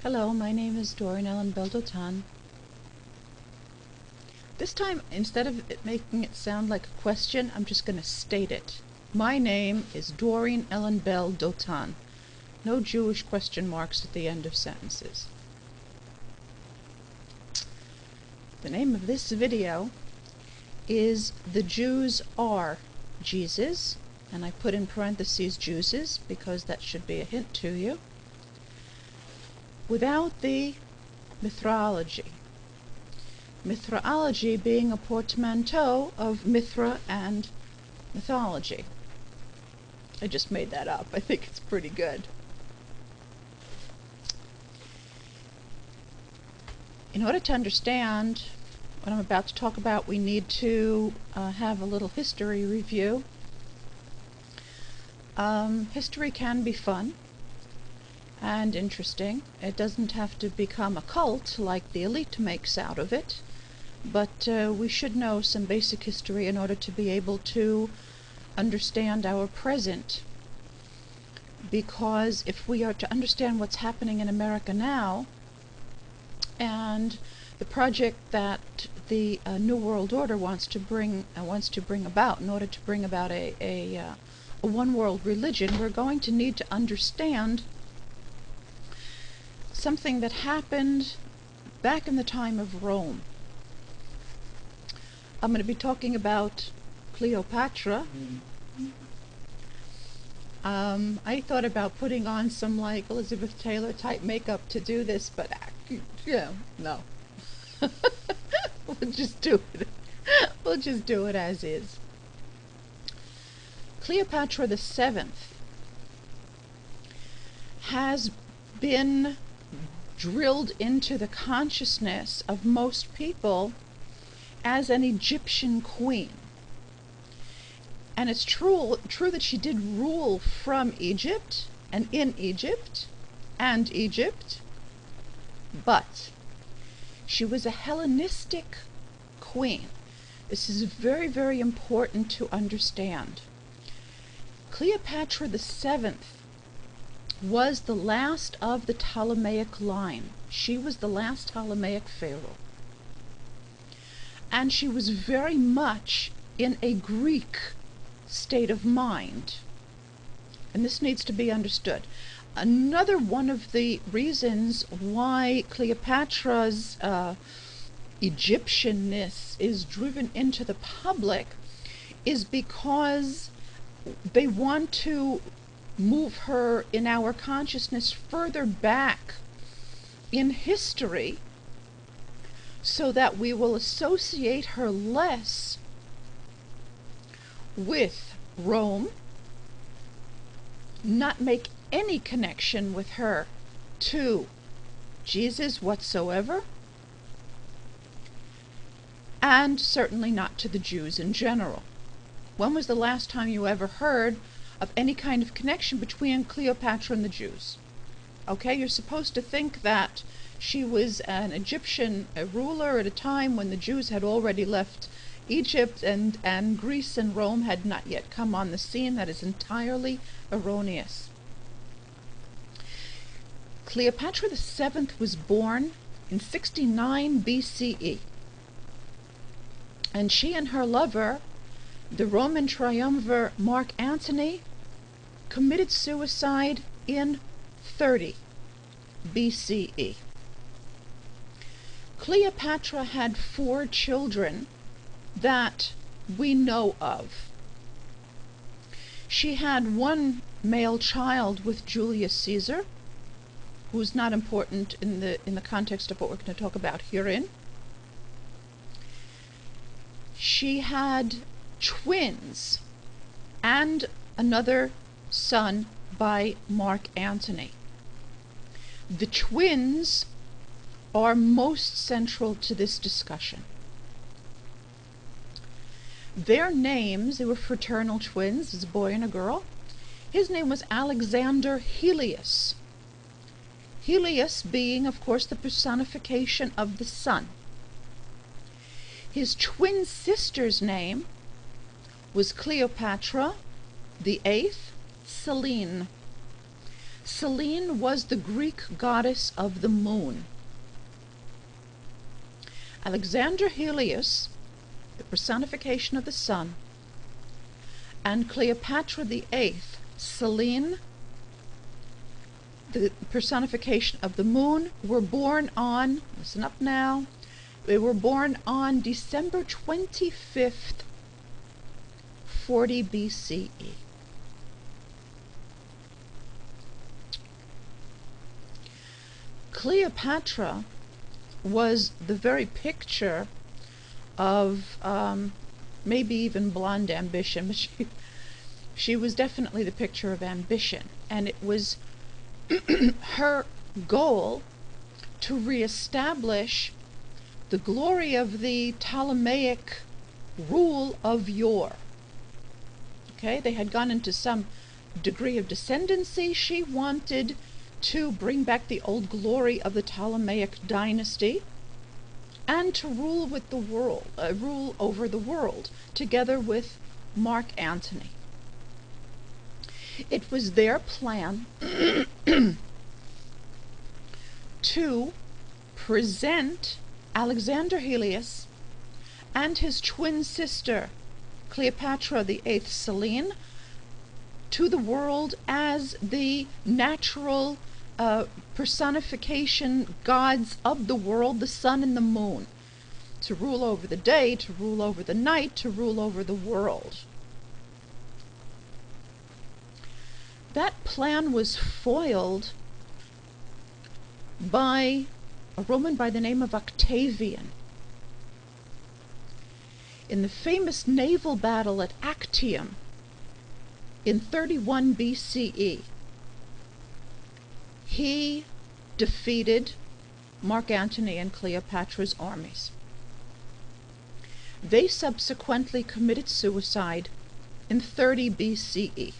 Hello, my name is Doreen Dotan. This time, instead of making it sound like a question, I'm just going to state it. My name is Doreen Dotan. No Jewish question marks at the end of sentences. The name of this video is The Jews Are Juses, and I put in parentheses Juses because that should be a hint to you, without the mythology. Mythology being a portmanteau of Mithra and mythology. I just made that up. I think it's pretty good. In order to understand what I'm about to talk about, we need to have a little history review. History can be fun and interesting. It doesn't have to become a cult like the elite makes out of it, but we should know some basic history in order to be able to understand our present. Because if we are to understand what's happening in America now, and the project that the New World Order wants to bring about, in order to bring about a one world religion, we're going to need to understand something that happened back in the time of Rome. I'm going to be talking about Cleopatra. I thought about putting on some like Elizabeth Taylor type makeup to do this, but no. We'll just do it. We'll just do it as is. Cleopatra the Seventh has been drilled into the consciousness of most people as an Egyptian queen. And it's true that she did rule from Egypt and in Egypt and Egypt, but she was a Hellenistic queen. This is very, very important to understand. Cleopatra the Seventh was the last of the Ptolemaic line. She was the last Ptolemaic pharaoh. And she was very much in a Greek state of mind. And this needs to be understood. Another one of the reasons why Cleopatra's Egyptianness is driven into the public is because they want to move her in our consciousness further back in history so that we will associate her less with Rome, not make any connection with her to Jesus whatsoever, and certainly not to the Jews in general. When was the last time you ever heard of any kind of connection between Cleopatra and the Jews? Okay, you're supposed to think that she was an Egyptian ruler at a time when the Jews had already left Egypt and Greece and Rome had not yet come on the scene. That is entirely erroneous. Cleopatra the Seventh was born in 69 BCE. And she and her lover, the Roman triumvir Mark Antony, committed suicide in 30 BCE. Cleopatra had 4 children that we know of. She had 1 male child with Julius Caesar, who's not important in the context of what we're going to talk about herein. She had twins and another son by Mark Antony. The twins are most central to this discussion. Their names, they were fraternal twins, there's a boy and a girl. His name was Alexander Helios. Helios being, of course, the personification of the sun. His twin sister's name was Cleopatra the Eighth, Selene. Selene was the Greek goddess of the moon. Alexander Helios, the personification of the sun, and Cleopatra the Eighth, Selene, the personification of the moon, were born on, listen up now, they were born on December 25th, 40 BCE. Cleopatra was the very picture of maybe even blonde ambition, but she was definitely the picture of ambition, and it was her goal to reestablish the glory of the Ptolemaic rule of yore. Okay, they had gone into some degree of descendancy. She wanted to bring back the old glory of the Ptolemaic dynasty and to rule with the world, rule over the world, together with Mark Antony. It was their plan to present Alexander Helios and his twin sister Cleopatra the Eighth, Selene, to the world as the natural personification gods of the world, the sun and the moon, to rule over the day, to rule over the night, to rule over the world. That plan was foiled by a Roman by the name of Octavian. In the famous naval battle at Actium in 31 BCE, he defeated Mark Antony and Cleopatra's armies. They subsequently committed suicide in 30 BCE.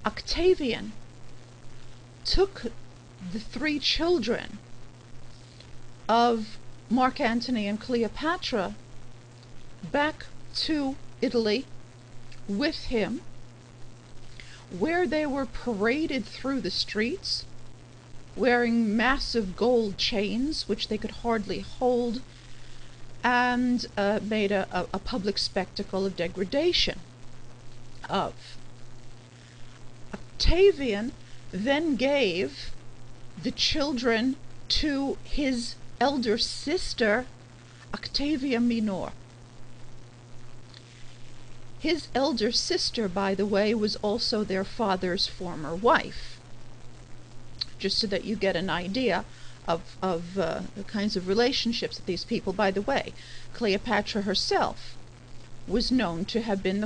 Octavian took the three children of Mark Antony and Cleopatra back to Italy with him, where they were paraded through the streets wearing massive gold chains which they could hardly hold, and made a public spectacle of degradation of. Octavian then gave the children to his elder sister, Octavia Minor. His elder sister, by the way, was also their father's former wife, just so that you get an idea of the kinds of relationships that these people. By the way, Cleopatra herself was known to have been